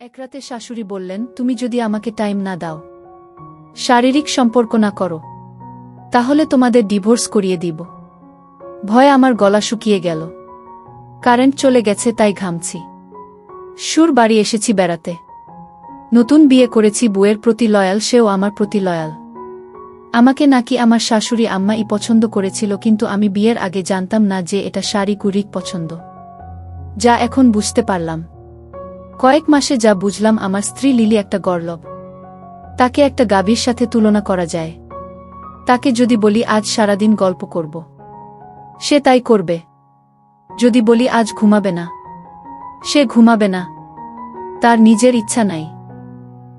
এক রাতে শাশুড়ি বললেন, তুমি যদি আমাকে টাইম না দাও, শারীরিক সম্পর্ক না করো, তাহলে তোমাদের ডিভোর্স করিয়ে দিব। ভয়ে আমার গলা শুকিয়ে গেল। কারেন্ট চলে গেছে, তাই ঘামছি। সুর বাড়ি এসেছি বেড়াতে। নতুন বিয়ে করেছি, বউয়ের প্রতি লয়াল, সেও আমার প্রতি লয়াল। আমাকে নাকি আমার শাশুড়ি আম্মাই পছন্দ করেছিল, কিন্তু আমি বিয়ের আগে জানতাম না যে এটা শারীরিক পছন্দ, যা এখন বুঝতে পারলাম। কয়েক মাসে যা বুঝলাম, আমার স্ত্রী লিলি একটা গর্লভ। তাকে একটা গাভীর সাথে তুলনা করা যায়। তাকে যদি বলি আজ সারাদিন গল্প করব, সে তাই করবে। যদি বলি আজ ঘুমাবে না, সে ঘুমাবে না। তার নিজের ইচ্ছা নাই,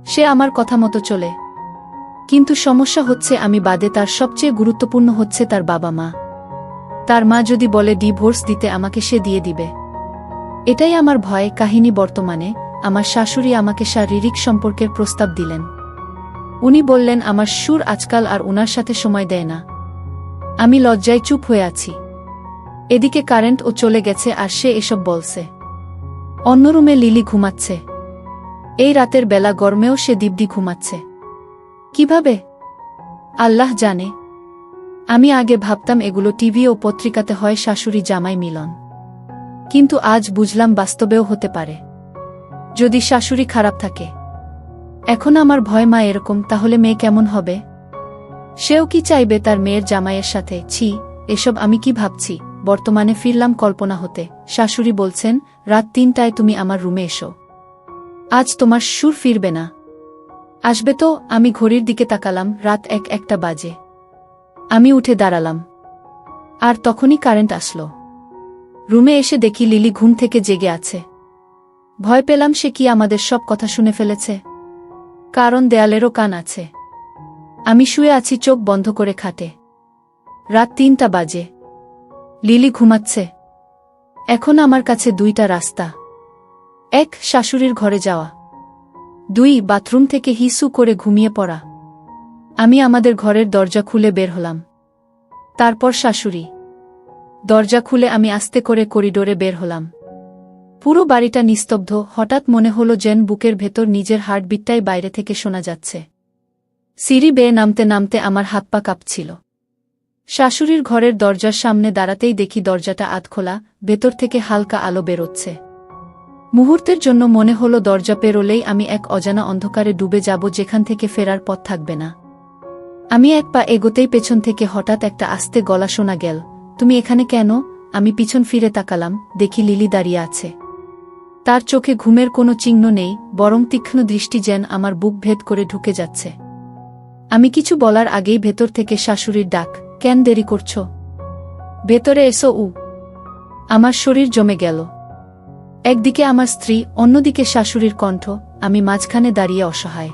সে আমার কথা মতো চলে। কিন্তু সমস্যা হচ্ছে, আমি বাদে তার সবচেয়ে গুরুত্বপূর্ণ হচ্ছে তার বাবা মা। তার মা যদি বলে ডিভোর্স দিতে, আমাকে সে দিয়ে দিবে। এটাই আমার ভয়। কাহিনী বর্তমানে আমার শাশুড়ি আমাকে শারীরিক সম্পর্কের প্রস্তাব দিলেন। উনি বললেন আমার সুর আজকাল আর উনার সাথে সময় দেয় না। আমি লজ্জায় চুপ হয়ে আছি। এদিকে কারেন্টও চলে গেছে, আর সে এসব বলছে। অন্য রুমে লিলি ঘুমাচ্ছে। এই রাতের বেলা গরমেও সে দিব্যি ঘুমাচ্ছে। কিভাবে আল্লাহ জানে। আমি আগে ভাবতাম এগুলো টিভি ও পত্রিকাতে হয়, শাশুড়ি জামাই মিলন। কিন্তু আজ বুঝলাম বাস্তবেও হতে পারে, যদি শাশুড়ি খারাপ থাকে। এখন আমার ভয়, মা এরকম, তাহলে মেয়ে কেমন হবে? সেও কি চাইবে তার মেয়ের জামাইয়ের সাথে? ছি, এসব আমি কি ভাবছি। বর্তমানে ফিরলাম কল্পনা হতে। শাশুড়ি বলছেন, রাত ৩টায় তুমি আমার রুমে এসো। আজ তোমার সুর ফিরবে না। আসবে তো? আমি ঘড়ির দিকে তাকালাম, রাত ১টা বাজে। আমি উঠে দাঁড়ালাম, আর তখনই কারেন্ট আসলো। রুমে এসে দেখি লিলি ঘুম থেকে জেগে আছে। ভয় পেলাম সে কি আমাদের সব কথা শুনে ফেলেছে, কারণ দেয়ালেরও কান আছে। আমি শুয়ে আছি চোখ বন্ধ করে খাটে। রাত ৩টা বাজে। লিলি ঘুমাচ্ছে। এখন আমার কাছে দুইটা রাস্তা। ১, শাশুড়ির ঘরে যাওয়া। ২, বাথরুম থেকে হিসু করে ঘুমিয়ে পড়া। আমি আমাদের ঘরের দরজা খুলে বের হলাম। তারপর শাশুড়ি। দরজা খুলে আমি আস্তে করে করিডোরে বের হলাম। পুরো বাড়িটা নিস্তব্ধ। হঠাৎ মনে হলো যেন বুকের ভেতর নিজের হার্টবিটটাই বাইরে থেকে শোনা যাচ্ছে। সিঁড়ি বেয়ে নামতে নামতে আমার হাত পা কাঁপছিল। শাশুড়ির ঘরের দরজার সামনে দাঁড়াতেই দেখি দরজাটা আধখোলা, ভেতর থেকে হালকা আলো বেরোচ্ছে। মুহূর্তের জন্য মনে হলো দরজা পেরোলেই আমি এক অজানা অন্ধকারে ডুবে যাব, যেখান থেকে ফেরার পথ থাকবে না। আমি এক পা এগোতেই পেছন থেকে হঠাৎ একটা আস্তে গলা শোনা গেল, তুমি এখানে কেন? আমি পিছন ফিরে তাকালাম, দেখি লিলি দাঁড়িয়ে আছে। তার চোখে ঘুমের কোনো চিহ্ন নেই, বরং তীক্ষ্ণ দৃষ্টি যেন আমার বুক ভেদ করে ঢুকে যাচ্ছে। আমি কিছু বলার আগেই ভেতর থেকে শাশুড়ির ডাক, কেন দেরি করছো? ভেতরে এসো। আমার শরীর জমে গেল। একদিকে আমার স্ত্রী, অন্যদিকে শাশুড়ির কণ্ঠ, আমি মাঝখানে দাঁড়িয়ে অসহায়।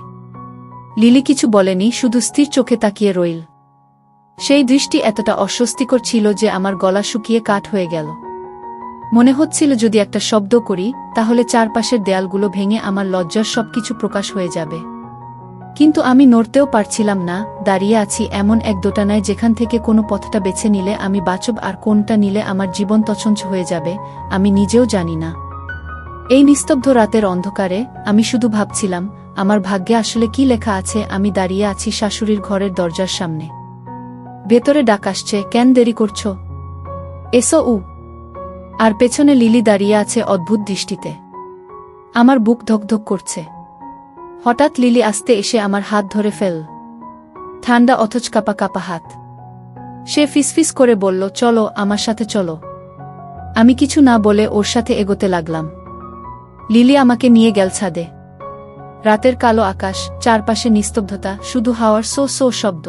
লিলি কিছু বলেনি, শুধু স্থির চোখে তাকিয়ে রইল। সেই দৃষ্টি এতটা অস্বস্তিকর ছিল যে আমার গলা শুকিয়ে কাঠ হয়ে গেল। মনে হচ্ছিল যদি একটা শব্দ করি, তাহলে চারপাশের দেয়ালগুলো ভেঙে আমার লজ্জার সবকিছু প্রকাশ হয়ে যাবে। কিন্তু আমি নড়তেও পারছিলাম না। দাঁড়িয়ে আছি এমন এক দোটানায়, যেখান থেকে কোনো পথটা বেছে নিলে আমি বাঁচব, আর কোনটা নিলে আমার জীবন তছনছ হয়ে যাবে, আমি নিজেও জানি না। এই নিস্তব্ধ রাতের অন্ধকারে আমি শুধু ভাবছিলাম, আমার ভাগ্যে আসলে কি লেখা আছে। আমি দাঁড়িয়ে আছি শাশুড়ির ঘরের দরজার সামনে। ভেতরে ডাক আসছে, কেন দেরি করছো? এসো। আর পেছনে লিলি দাঁড়িয়ে আছে অদ্ভুত দৃষ্টিতে। আমার বুক ধকধক করছে। হঠাৎ লিলি আস্তে এসে আমার হাত ধরে ফেল। ঠান্ডা অথচ কাঁপা কাঁপা হাত। সে ফিসফিস করে বলল, চলো, আমার সাথে চলো। আমি কিছু না বলে ওর সাথে এগোতে লাগলাম। লিলি আমাকে নিয়ে গেল ছাদে। রাতের কালো আকাশ, চারপাশে নিস্তব্ধতা, শুধু হাওয়ার সো সো শব্দ।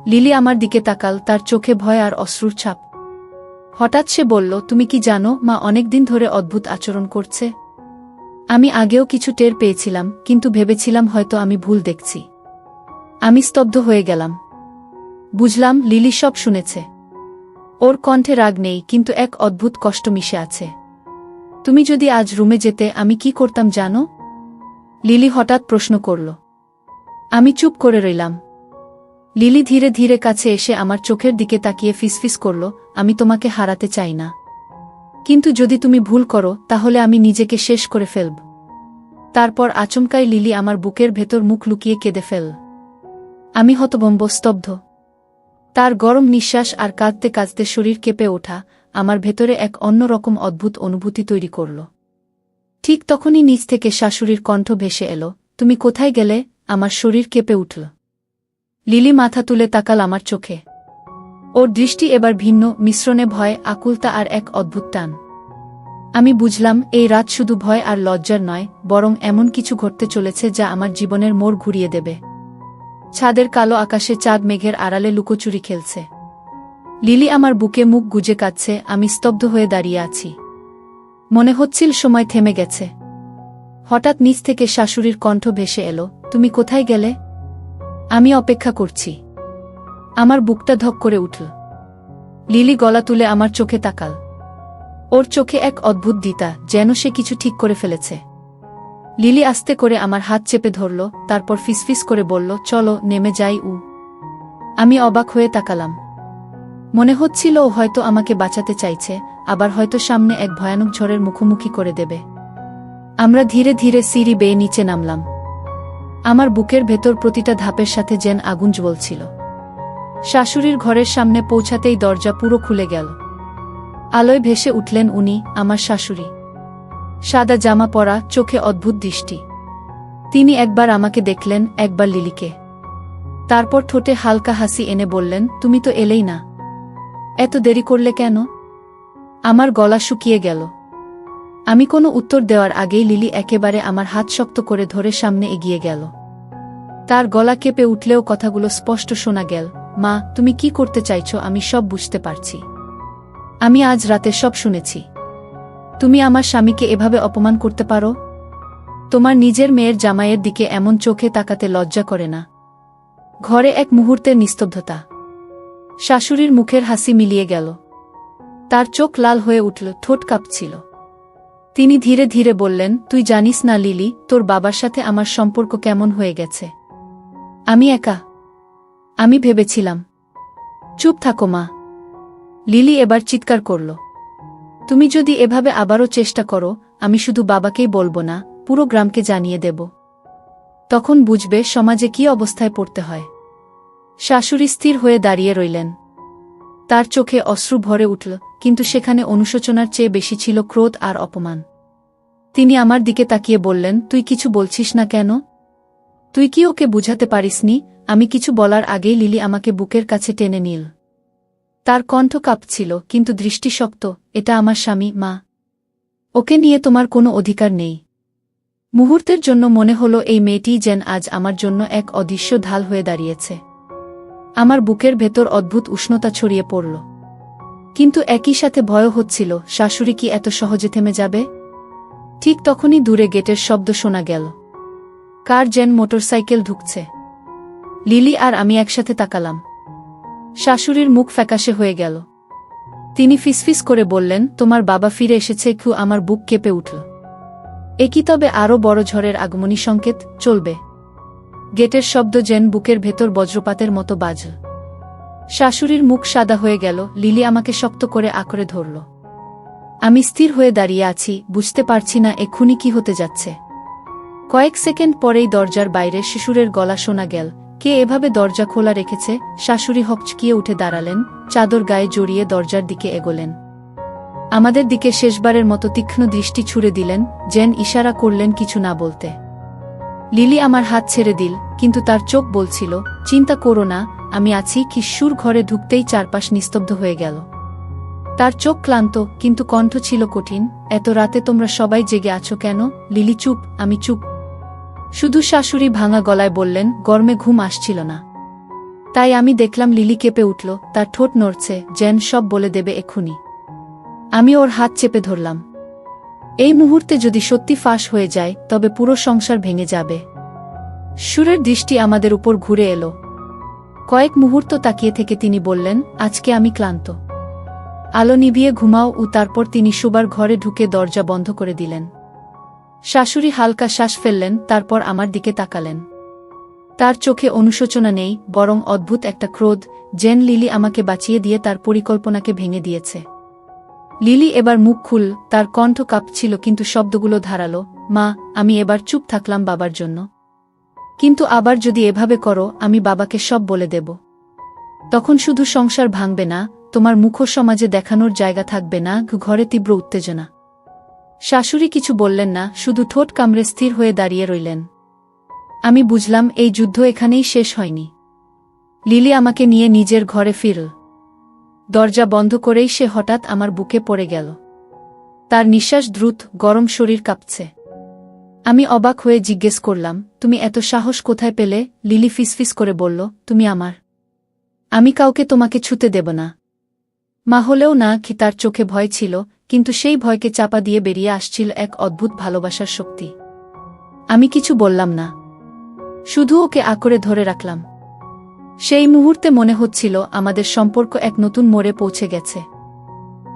লিলি আমার দিকে তাকাল, তার চোখে ভয় আর অশ্রুর ছাপ। হঠাৎ সে বলল, তুমি কি জানো, মা অনেকদিন ধরে অদ্ভুত আচরণ করছে। আমি আগেও কিছু টের পেয়েছিলাম, কিন্তু ভেবেছিলাম হয়তো আমি ভুল দেখছি। আমি স্তব্ধ হয়ে গেলাম। বুঝলাম লিলি সব শুনেছে। ওর কণ্ঠে রাগ নেই, কিন্তু এক অদ্ভুত কষ্ট মিশে আছে। তুমি যদি আজ রুমে যেতে, আমি কি করতাম জানো? লিলি হঠাৎ প্রশ্ন করল। আমি চুপ করে রইলাম। লিলি ধীরে ধীরে কাছে এসে আমার চোখের দিকে তাকিয়ে ফিসফিস করল, আমি তোমাকে হারাতে চাই না, কিন্তু যদি তুমি ভুল করো, তাহলে আমি নিজেকে শেষ করে ফেলব। তারপর আচমকাই লিলি আমার বুকের ভেতর মুখ লুকিয়ে কেঁদে ফেল। আমি হতভম্ব, স্তব্ধ। তার গরম নিঃশ্বাস আর কাঁদতে কাঁদতে শরীর কেঁপে ওঠা আমার ভেতরে এক অন্যরকম অদ্ভুত অনুভূতি তৈরি করল। ঠিক তখনই নিচ থেকে শাশুড়ির কণ্ঠ ভেসে এলো, তুমি কোথায় গেলে? আমার শরীর কেঁপে উঠল। লিলি মাথা তুলে তাকাল আমার চোখে। ওর দৃষ্টি এবার ভিন্ন, মিশ্রণে ভয়, আকুলতা আর এক অদ্ভুত টান। আমি বুঝলাম এই রাত শুধু ভয় আর লজ্জার নয়, বরং এমন কিছু ঘটতে চলেছে যা আমার জীবনের মোড় ঘুরিয়ে দেবে। ছাদের কালো আকাশে চাঁদ মেঘের আড়ালে লুকোচুরি খেলছে। লিলি আমার বুকে মুখ গুজে কাঁদছে, আমি স্তব্ধ হয়ে দাঁড়িয়ে আছি। মনে হচ্ছিল সময় থেমে গেছে। হঠাৎ নিচ থেকে শাশুড়ির কণ্ঠ ভেসে এলো, তুমি কোথায় গেলে? আমি অপেক্ষা করছি। আমার বুকটা ধক করে উঠল। লিলি গলা তুলে আমার চোখে তাকাল। ওর চোখে এক অদ্ভুত দ্বিধা, যেন সে কিছু ঠিক করে ফেলেছে। লিলি আস্তে করে আমার হাত চেপে ধরল, তারপর ফিসফিস করে বলল, চলো নেমে যাই। আমি অবাক হয়ে তাকালাম। মনে হচ্ছিল ও হয়তো আমাকে বাঁচাতে চাইছে, আবার হয়তো সামনে এক ভয়ানক ঝড়ের মুখোমুখি করে দেবে। আমরা ধীরে ধীরে সিঁড়ি বেয়ে নিচে নামলাম। আমার বুকের ভেতর প্রতিটা ধাপের সাথে যেন আগুন জ্বলছিল। শাশুড়ির ঘরের সামনে পৌঁছাতেই দরজা পুরো খুলে গেল। আলোয় ভেসে উঠলেন উনি, আমার শাশুড়ি। সাদা জামা পরা, চোখে অদ্ভুত দৃষ্টি। তিনি একবার আমাকে দেখলেন, একবার লিলিকে। তারপর ঠোঁটে হালকা হাসি এনে বললেন, তুমি তো এলেই না, এত দেরি করলে কেন? আমার গলা শুকিয়ে গেল। আমি কোনো উত্তর দেওয়ার আগেই লিলি একেবারে আমার হাত শক্ত করে ধরে সামনে এগিয়ে গেল। তার গলা কেঁপে উঠলেও কথাগুলো স্পষ্ট শোনা গেল, মা, তুমি কি করতে চাইছো আমি সব বুঝতে পারছি। আমি আজ রাতে সব শুনেছি। তুমি আমার স্বামীকে এভাবে অপমান করতে পারো? তোমার নিজের মেয়ের জামাইয়ের দিকে এমন চোখে তাকাতে লজ্জা করে না? ঘরে এক মুহূর্তের নিস্তব্ধতা। শাশুড়ির মুখের হাসি মিলিয়ে গেল। তার চোখ লাল হয়ে উঠল, ঠোঁট কাঁপছিল। তিনি ধীরে ধীরে বললেন, তুই জানিস না লিলি, তোর বাবার সাথে আমার সম্পর্ক কেমন হয়ে গেছে। আমি একা। আমি ভেবেছিলাম। চুপ থাকো মা। লিলি এবার চিৎকার করল। তুমি যদি এভাবে আবারও চেষ্টা করো, আমি শুধু বাবাকেই বলবো না, পুরো গ্রামকে জানিয়ে দেব। তখন বুঝবে সমাজে কি অবস্থায় পড়তে হয়। শাশুড়ি স্থির হয়ে দাঁড়িয়ে রইলেন। তার চোখে অশ্রু ভরে উঠল, কিন্তু সেখানে অনুশোচনার চেয়ে বেশি ছিল ক্রোধ আর অপমান। তিনি আমার দিকে তাকিয়ে বললেন, তুই কিছু বলছিস না কেন? তুই কি ওকে বুঝাতে পারিসনি? আমি কিছু বলার আগেই লিলি আমাকে বুকের কাছে টেনে নিল। তার কণ্ঠ কাঁপছিল, কিন্তু দৃষ্টি শক্ত। এটা আমার স্বামী, মা। ওকে নিয়ে তোমার কোনো অধিকার নেই। মুহূর্তের জন্য মনে হলো এই মেয়েটিই যেন আজ আমার জন্য এক অদৃশ্য ঢাল হয়ে দাঁড়িয়েছে। আমার বুকের ভেতর অদ্ভুত উষ্ণতা ছড়িয়ে পড়ল। কিন্তু একই সাথে ভয়ও হচ্ছিল, শাশুড়ি কি এত সহজে থেমে যাবে? ঠিক তখনই দূরে গেটের শব্দ শোনা গেল। কার যেন মোটরসাইকেল ঢুকছে। লিলি আর আমি একসাথে তাকালাম। শাশুড়ির মুখ ফ্যাকাশে হয়ে গেল। তিনি ফিসফিস করে বললেন, তোমার বাবা ফিরে এসেছে। আমার বুক কেঁপে উঠল। এ কি তবে আরও বড় ঝড়ের আগমনী সংকেত? চলবে। গেটের শব্দ যেন বুকের ভেতর বজ্রপাতের মতো বাজল। শাশুড়ির মুখ সাদা হয়ে গেল। লিলি আমাকে শক্ত করে আঁকড়ে ধরল। আমি স্থির হয়ে দাঁড়িয়ে আছি, বুঝতে পারছি না এক্ষুনি কি হতে যাচ্ছে। কয়েক সেকেন্ড পরেই দরজার বাইরে শিশুরের গলা শোনা গেল, কে এভাবে দরজা খোলা রেখেছে? শাশুড়ি হকচকিয়ে উঠে দাঁড়ালেন, চাদর গায়ে জড়িয়ে দরজার দিকে এগোলেন। আমাদের দিকে শেষবারের মতো তীক্ষ্ণ দৃষ্টি ছুড়ে দিলেন, যেন ইশারা করলেন কিছু না বলতে। লিলি আমার হাত ছেড়ে দিল, কিন্তু তার চোখ বলছিল, চিন্তা করো না, আমি আছি। কিশোর ঘরে ঢুকতেই চারপাশ নিস্তব্ধ হয়ে গেল। তার চোখ ক্লান্ত, কিন্তু কণ্ঠ ছিল কঠিন। এত রাতে তোমরা সবাই জেগে আছো কেন? লিলি চুপ। আমি চুপ। শুধু শাশুড়ি ভাঙা গলায় বললেন, গরমে ঘুম আসছিল না। তাই আমি দেখলাম। লিলি কেঁপে উঠল, তার ঠোঁট নড়ছে, যেন সব বলে দেবে এক্ষুনি। আমি ওর হাত চেপে ধরলাম। এই মুহূর্তে যদি সত্যি ফাঁস হয়ে যায়, তবে পুরো সংসার ভেঙে যাবে। সুরের দৃষ্টি আমাদের উপর ঘুরে এলো। কয়েক মুহূর্ত তাকিয়ে থেকে তিনি বললেন, আজকে আমি ক্লান্ত। আলো নিভিয়ে ঘুমাও। তারপর তিনি শোবার ঘরে ঢুকে দরজা বন্ধ করে দিলেন। শাশুড়ি হালকা শ্বাস ফেললেন, তারপর আমার দিকে তাকালেন। তার চোখে অনুশোচনা নেই, বরং অদ্ভুত একটা ক্রোধ, যেন লিলি আমাকে বাঁচিয়ে দিয়ে তার পরিকল্পনাকে ভেঙে দিয়েছে। লিলি এবার মুখ খুল, তার কণ্ঠ কাঁপছিল কিন্তু শব্দগুলো ধারালো। মা, আমি এবার চুপ থাকলাম বাবার জন্য। কিন্তু আবার যদি এভাবে করো, আমি বাবাকে সব বলে দেব। তখন শুধু সংসার ভাঙবে না, তোমার মুখও সমাজে দেখানোর জায়গা থাকবে না। ঘরে তীব্র উত্তেজনা। শাশুড়ি কিছু বললেন না, শুধু ঠোঁট কামড়ে স্থির হয়ে দাঁড়িয়ে রইলেন। আমি বুঝলাম এই যুদ্ধ এখানেই শেষ হয়নি। লিলি আমাকে নিয়ে নিজের ঘরে ফিরল। দরজা বন্ধ করেই সে হঠাৎ আমার বুকে পড়ে গেল। তার নিঃশ্বাস দ্রুত, গরম শরীর কাঁপছে। আমি অবাক হয়ে জিজ্ঞেস করলাম, তুমি এত সাহস কোথায় পেলে? লিলি ফিসফিস করে বলল, তুমি আমার। আমি কাউকে তোমাকে ছুতে দেব না। মা হলেও না। কি তার চোখে ভয় ছিল, কিন্তু সেই ভয়কে চাপা দিয়ে বেরিয়ে আসছিল এক অদ্ভুত ভালোবাসার শক্তি। আমি কিছু বললাম না, শুধু ওকে আঁকড়ে ধরে রাখলাম। সেই মুহূর্তে মনে হচ্ছিল আমাদের সম্পর্ক এক নতুন মোড়ে পৌঁছে গেছে।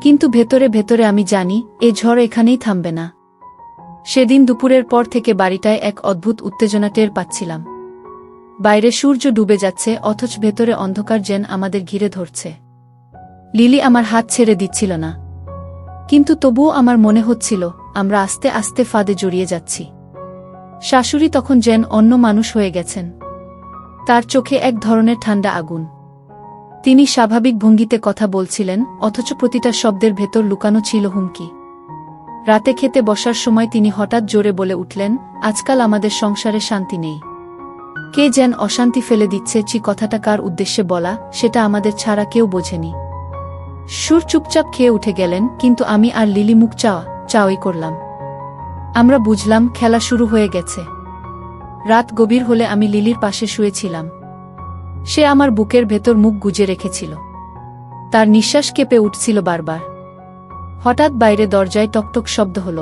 কিন্তু ভেতরে ভেতরে আমি জানি, এ ঝড় এখানেই থামবে না। সেদিন দুপুরের পর থেকে বাড়িটায় এক অদ্ভুত উত্তেজনা টের পাচ্ছিলাম। বাইরে সূর্য ডুবে যাচ্ছে, অথচ ভেতরে অন্ধকার যেন আমাদের ঘিরে ধরছে। লিলি আমার হাত ছেড়ে দিচ্ছিল না, কিন্তু তবুও আমার মনে হচ্ছিল আমরা আস্তে আস্তে ফাঁদে জড়িয়ে যাচ্ছি। শাশুড়ি তখন যেন অন্য মানুষ হয়ে গেছেন। তার চোখে এক ধরনের ঠান্ডা আগুন। তিনি স্বাভাবিক ভঙ্গিতে কথা বলছিলেন, অথচ প্রতিটা শব্দের ভেতর লুকানো ছিল হুমকি। রাতে খেতে বসার সময় তিনি হঠাৎ জোরে বলে উঠলেন, আজকাল আমাদের সংসারে শান্তি নেই। কে যেন অশান্তি ফেলে দিচ্ছে। কথাটা কার উদ্দেশ্যে বলা, সেটা আমাদের ছাড়া কেউ বোঝেনি। সুর চুপচাপ খেয়ে উঠে গেলেন, কিন্তু আমি আর লিলি মুখ চাওয়াই করলাম। আমরা বুঝলাম খেলা শুরু হয়ে গেছে। রাত গভীর হলে আমি লিলির পাশে শুয়েছিলাম। সে আমার বুকের ভেতর মুখ গুজে রেখেছিল। তার নিঃশ্বাস কেঁপে উঠছিল বারবার। হঠাৎ বাইরে দরজায় টকটক শব্দ হল।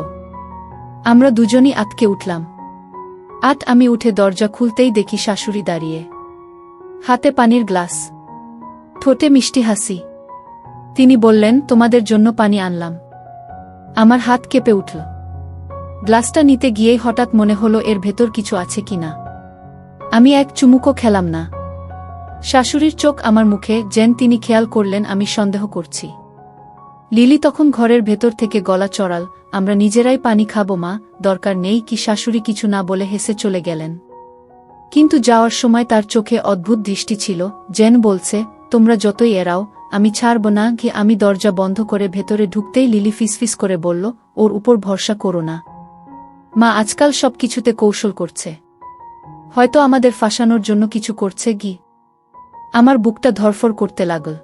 আমরা দুজনই আটকে উঠলাম। আমি উঠে দরজা খুলতেই দেখি শাশুড়ি দাঁড়িয়ে, হাতে পানির গ্লাস, ঠোঁটে মিষ্টি হাসি। তিনি বললেন, তোমাদের জন্য পানি আনলাম। আমার হাত কেঁপে উঠল। গ্লাসটা নিতে গিয়েই হঠাৎ মনে হলো এর ভেতর কিছু আছে কিনা। আমি এক চুমুকও খেলাম না। শাশুড়ির চোখ আমার মুখে, যেন তিনি খেয়াল করলেন আমি সন্দেহ করছি। লিলি তখন ঘরের ভেতর থেকে গলা চড়াল, আমরা নিজেরাই পানি খাবো মা, দরকার নেই। কি শাশুড়ি কিছু না বলে হেসে চলে গেলেন। কিন্তু যাওয়ার সময় তার চোখে অদ্ভুত দৃষ্টি ছিল, যেন বলছে, তোমরা যতই এড়াও, আমি ছাড়ব না। আমি দরজা বন্ধ করে ভেতরে ঢুকতেই লিলি ফিসফিস করে বলল, ওর উপর ভরসা করো না। মা আজকাল সবকিছুতে কৌশল করছে, হয়তো আমাদের ফাঁসানোর জন্য কিছু করছে। আমার বুকটা ধরফর করতে লাগল।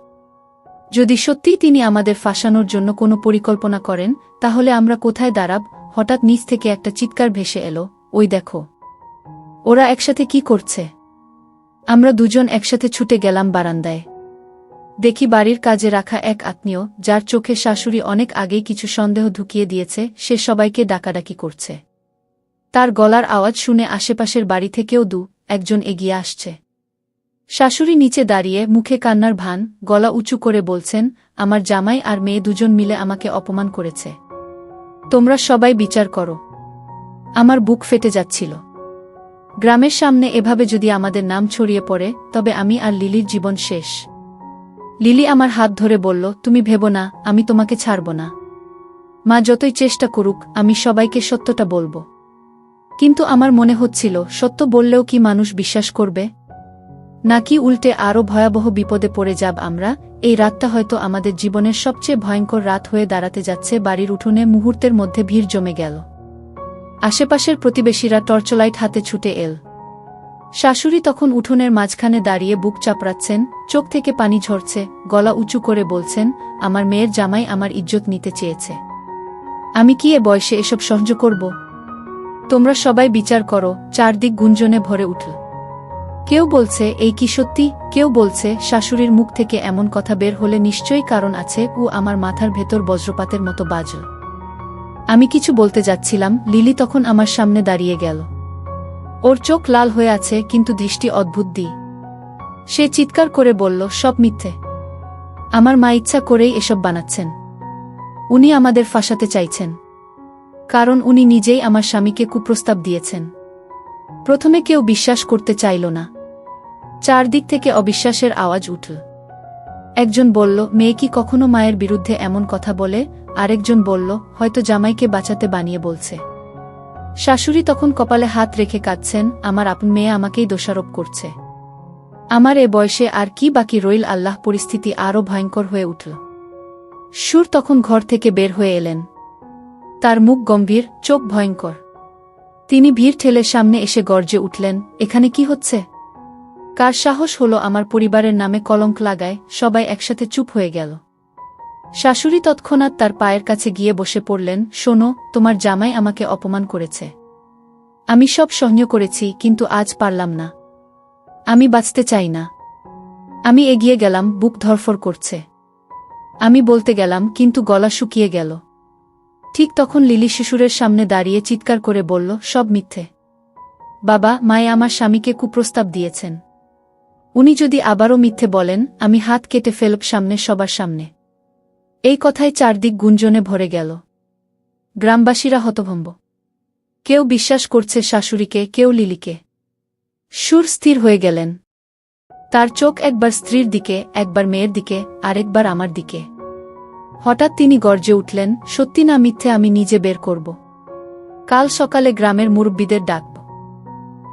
যদি সত্যিই তিনি আমাদের ফাঁসানোর জন্য কোনো পরিকল্পনা করেন, তাহলে আমরা কোথায় দাঁড়াব? হঠাৎ নিচ থেকে একটা চিৎকার ভেসে এলো, ওই দেখো, ওরা একসাথে কি করছে। আমরা দুজন একসাথে ছুটে গেলাম বারান্দায়। দেখি বাড়ির কাজে রাখা এক আত্মীয়, যার চোখে শাশুড়ি অনেক আগেই কিছু সন্দেহ ঢুকিয়ে দিয়েছে, সে সবাইকে ডাকাডাকি করছে। তার গলার আওয়াজ শুনে আশেপাশের বাড়ি থেকেও একজন এগিয়ে আসছে। শাশুড়ি নিচে দাঁড়িয়ে, মুখে কান্নার ভান, গলা উঁচু করে বলছেন, আমার জামাই আর মেয়ে দুজন মিলে আমাকে অপমান করেছে। তোমরা সবাই বিচার করো। আমার বুক ফেটে যাচ্ছিল। গ্রামের সামনে এভাবে যদি আমাদের নাম ছড়িয়ে পড়ে, তবে আমি আর লিলির জীবন শেষ। লিলি আমার হাত ধরে বলল, তুমি ভেবো না, আমি তোমাকে ছাড়ব না। মা যতই চেষ্টা করুক, আমি সবাইকে সত্যটা বলবো। কিন্তু আমার মনে হচ্ছিল, সত্য বললেও কি মানুষ বিশ্বাস করবে? নাকি উল্টে আরও ভয়াবহ বিপদে পড়ে যাব আমরা? এই রাতটা হয়তো আমাদের জীবনের সবচেয়ে ভয়ঙ্কর রাত হয়ে দাঁড়াতে যাচ্ছে। বাড়ির উঠোনে মুহূর্তের মধ্যে ভিড় জমে গেল। আশেপাশের প্রতিবেশীরা টর্চলাইট হাতে ছুটে এল। শাশুড়ি তখন উঠোনের মাঝখানে দাঁড়িয়ে বুক চাপড়াচ্ছেন, চোখ থেকে পানি ঝরছে, গলা উঁচু করে বলছেন, আমার মেয়ের জামাই আমার ইজ্জত নিতে চেয়েছে। আমি কি এ বয়সে এসব সহ্য করব? তোমরা সবাই বিচার করো। চারদিক গুঞ্জনে ভরে উঠল। কেউ বলছে, এই কি সত্যি? কেউ বলছে, শাশুড়ির মুখ থেকে এমন কথা বের হলে নিশ্চয়ই কারণ আছে। আমার মাথার ভেতর বজ্রপাতের মতো বাজল। আমি কিছু বলতে যাচ্ছিলাম, লিলি তখন আমার সামনে দাঁড়িয়ে গেল। ওর চোখ লাল হয়ে আছে, কিন্তু দৃষ্টি অদ্ভুত। সে চিৎকার করে বলল, সব মিথ্যে। আমার মা ইচ্ছা করেই এসব বানাচ্ছেন। উনি আমাদের ফাঁসাতে চাইছেন, কারণ উনি নিজেই আমার স্বামীকে কুপ্রস্তাব দিয়েছেন। প্রথমে কেউ বিশ্বাস করতে চাইল না। চারদিক থেকে অবিশ্বাসের আওয়াজ উঠল। একজন বলল, মেয়ে কি কখনো মায়ের বিরুদ্ধে এমন কথা বলে? আরেকজন বলল, হয়তো জামাইকে বাঁচাতে বানিয়ে বলছে। শাশুড়ি তখন কপালে হাত রেখে কাঁদছেন, আমার আপন মেয়ে আমাকেই দোষারোপ করছে। আমার এ বয়সে আর কি বাকি রইল। আল্লাহ, পরিস্থিতি আরও ভয়ঙ্কর হয়ে উঠল। সুর তখন ঘর থেকে বের হয়ে এলেন। তার মুখ গম্ভীর, চোখ ভয়ঙ্কর। তিনি ভিড় ঠেলে সামনে এসে গর্জে উঠলেন, এখানে কি হচ্ছে? কার সাহস হলো আমার পরিবারের নামে কলঙ্ক লাগায়? সবাই একসাথে চুপ হয়ে গেল। শাশুড়ি তৎক্ষণাৎ তার পায়ের কাছে গিয়ে বসে পড়লেন, শোনো, তোমার জামাই আমাকে অপমান করেছে। আমি সব সহ্য করেছি, কিন্তু আজ পারলাম না। আমি বাঁচতে চাই না। আমি এগিয়ে গেলাম, বুক ধরফর করছে। আমি বলতে গেলাম, কিন্তু গলা শুকিয়ে গেল। ঠিক তখন লিলি শ্বশুরের সামনে দাঁড়িয়ে চিৎকার করে বলল, সব মিথ্যে। বাবা, মায়ে আমার স্বামীকে কুপ্রস্তাব দিয়েছেন। উনি যদি আবারও মিথ্যে বলেন, আমি হাত কেটে ফেলব সামনে, সবার সামনে। এই কথায় চারদিক গুঞ্জনে ভরে গেল। গ্রামবাসীরা হতভম্ব। কেউ বিশ্বাস করছে শাশুড়িকে, কেউ লিলিকে। সুর স্থির হয়ে গেলেন। তার চোখ একবার স্ত্রীর দিকে, একবার মেয়ের দিকে, আরেকবার আমার দিকে। হঠাৎ তিনি গর্জে উঠলেন, সত্যি না মিথ্যে আমি নিজে বের করব। কাল সকালে গ্রামের মুরব্বিদের ডাকব।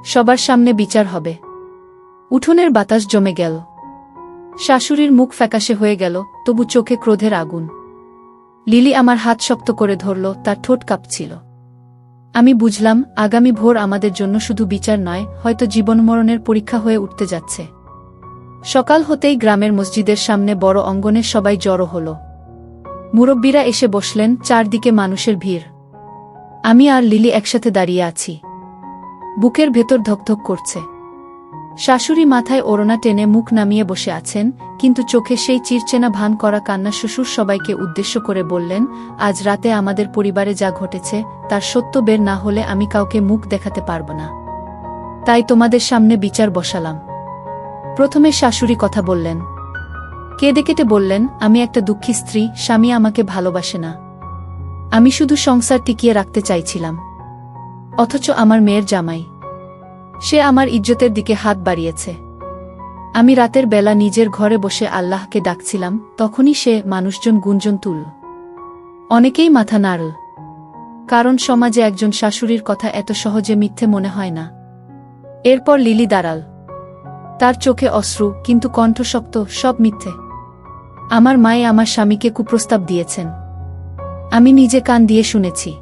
সবার সামনে বিচার হবে। উঠোনের বাতাস জমে গেল। শাশুড়ির মুখ ফ্যাকাশে হয়ে গেল, তবু চোখে ক্রোধের আগুন। লিলি আমার হাত শক্ত করে ধরল, তার ঠোঁট কাঁপছিল। আমি বুঝলাম, আগামী ভোর আমাদের জন্য শুধু বিচার নয়, হয়তো জীবনমরণের পরীক্ষা হয়ে উঠতে যাচ্ছে। সকাল হতেই গ্রামের মসজিদের সামনে বড় অঙ্গনে সবাই জড়ো হল। মুরব্বিরা এসে বসলেন, চারদিকে মানুষের ভিড়। আমি আর লিলি একসাথে দাঁড়িয়ে আছি। বুকের ভেতর ধকধক করছে। শাশুড়ি মাথায় ওড়না টেনে মুখ নামিয়ে বসে আছেন, কিন্তু চোখে সেই চিরচেনা ভান করা কান্না। শ্বশুর সবাইকে উদ্দেশ্য করে বললেন, আজ রাতে আমাদের পরিবারে যা ঘটেছে তার সত্য বের না হলে আমি কাউকে মুখ দেখাতে পারব না। তাই তোমাদের সামনে বিচার বসালাম। প্রথমে শাশুড়ি কথা বললেন। কেঁদে কেটে বললেন, আমি একটা দুঃখী স্ত্রী, স্বামী আমাকে ভালোবাসে না। আমি শুধু সংসার টিকিয়ে রাখতে চাইছিলাম। অথচ আমার মেয়ের জামাই, সে আমার ইজ্জতের দিকে হাত বাড়িয়েছে। আমি রাতের বেলা নিজের ঘরে বসে আল্লাহকে ডাকছিলাম, তখনই সে মানুষজন গুঞ্জন তুলল। অনেকেই মাথা নাড়ল, কারণ সমাজে একজন শাশুড়ির কথা এত সহজে মিথ্যে মনে হয় না। এরপর লিলি দাঁড়াল। তার চোখে অশ্রু, কিন্তু কণ্ঠ শক্ত, সব মিথ্যে। আমার মায়ে আমার স্বামীকে কুপ্রস্তাব দিয়েছেন। আমি নিজে কান দিয়ে শুনেছি।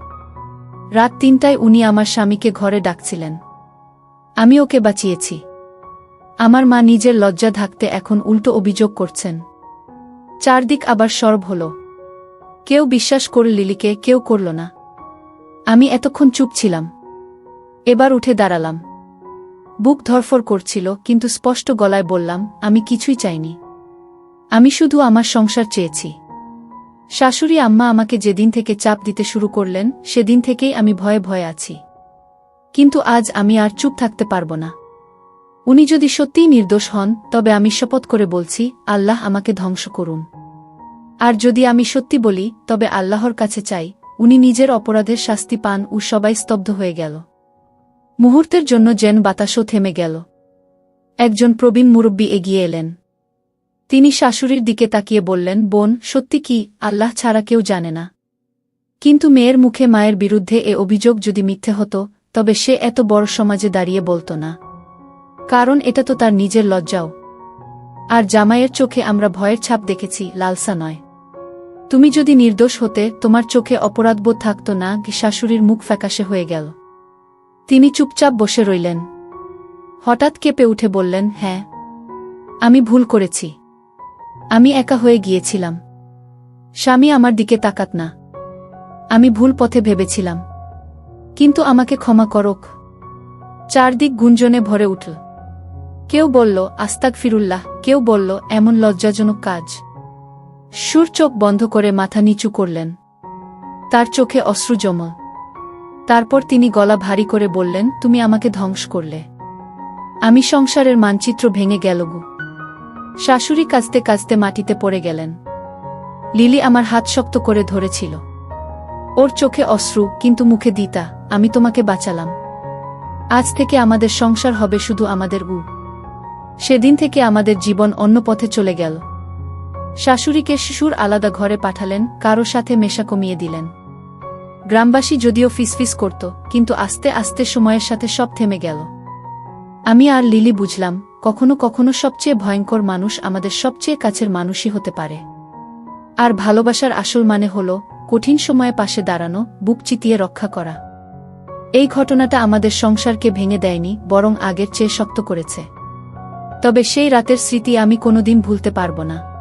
রাত ৩টায় উনি আমার স্বামীকে ঘরে ডাকছিলেন। আমি ওকে বাঁচিয়েছি। আমার মা নিজের লজ্জা ঢাকতে এখন উল্টো অভিযোগ করছেন। চারদিক আবার সরব হল। কেউ বিশ্বাস করল লিলিকে, কেউ করল না। আমি এতক্ষণ চুপ ছিলাম। এবার উঠে দাঁড়ালাম। বুক ধরফর করছিল, কিন্তু স্পষ্ট গলায় বললাম, আমি কিছুই চাইনি। আমি শুধু আমার সংসার চেয়েছি। শাশুড়ি আম্মা আমাকে যেদিন থেকে চাপ দিতে শুরু করলেন, সেদিন থেকেই আমি ভয়ে ভয়ে আছি। কিন্তু আজ আমি আর চুপ থাকতে পারব না। উনি যদি সত্যিই নির্দোষ হন, তবে আমি শপথ করে বলছি, আল্লাহ আমাকে ধ্বংস করুন। আর যদি আমি সত্যি বলি, তবে আল্লাহর কাছে চাই উনি নিজের অপরাধের শাস্তি পান। ও সবাই স্তব্ধ হয়ে গেল। মুহূর্তের জন্য যেন বাতাসও থেমে গেল। একজন প্রবীণ মুরব্বী এগিয়ে এলেন। তিনি শাশুড়ির দিকে তাকিয়ে বললেন, বোন, সত্যি কি আল্লাহ ছাড়া কেউ জানে না? কিন্তু মেয়ের মুখে মায়ের বিরুদ্ধে এ অভিযোগ যদি মিথ্যে হতো, তবে সে এত বড় সমাজে দাঁড়িয়ে বলতো না। কারণ এটা তো তার নিজের লজ্জাও। আর জামাইয়ের চোখে আমরা ভয়ের ছাপ দেখেছি, লালসা নয়। তুমি যদি নির্দোষ হতে, তোমার চোখে অপরাধবোধ থাকতো না। শাশুড়ির মুখ ফ্যাকাশে হয়ে গেল। তিনি চুপচাপ বসে রইলেন। হঠাৎ কেঁপে উঠে বললেন, হ্যাঁ, আমি ভুল করেছি। আমি একা হয়ে গিয়েছিলাম। স্বামী আমার দিকে তাকাত না। আমি ভুল পথে ভেবেছিলাম। কিন্তু আমাকে ক্ষমা করুক। চারদিক গুঞ্জনে ভরে উঠল। কেউ বলল, আস্তাগফিরুল্লাহ, কেউ বলল, এমন লজ্জাজনক কাজ। সুর চোখ বন্ধ করে মাথা নিচু করলেন। তার চোখে অশ্রু জমল। তারপর তিনি গলা ভারী করে বললেন, তুমি আমাকে ধ্বংস করলে। আমি সংসারের মানচিত্র ভেঙে গেল গো। শাশুড়ি কাঁদতে কাঁদতে মাটিতে পড়ে গেলেন। লিলি আমার হাত শক্ত করে ধরেছিল। ওর চোখে অশ্রু, কিন্তু মুখে দিতা, আমি তোমাকে বাঁচালাম। আজ থেকে আমাদের সংসার হবে শুধু আমাদের। সেদিন থেকে আমাদের জীবন অন্য পথে চলে গেল। শাশুড়িকে শ্বশুর আলাদা ঘরে পাঠালেন, কারো সাথে মেশা কমিয়ে দিলেন। গ্রামবাসী যদিও ফিসফিস করত, কিন্তু আস্তে আস্তে সময়ের সাথে সব থেমে গেল। আমি আর লিলি বুঝলাম, কখনো কখনো সবচেয়ে ভয়ঙ্কর মানুষ আমাদের সবচেয়ে কাছের মানুষই হতে পারে। আর ভালোবাসার আসল মানে হল কঠিন সময়ে পাশে দাঁড়ানো, বুক চিতিয়ে রক্ষা করা। এই ঘটনাটা আমাদের সংসারকে ভেঙে দেয়নি, বরং আগের চেয়ে শক্ত করেছে। তবে সেই রাতের স্মৃতি আমি কোনোদিন ভুলতে পারব না।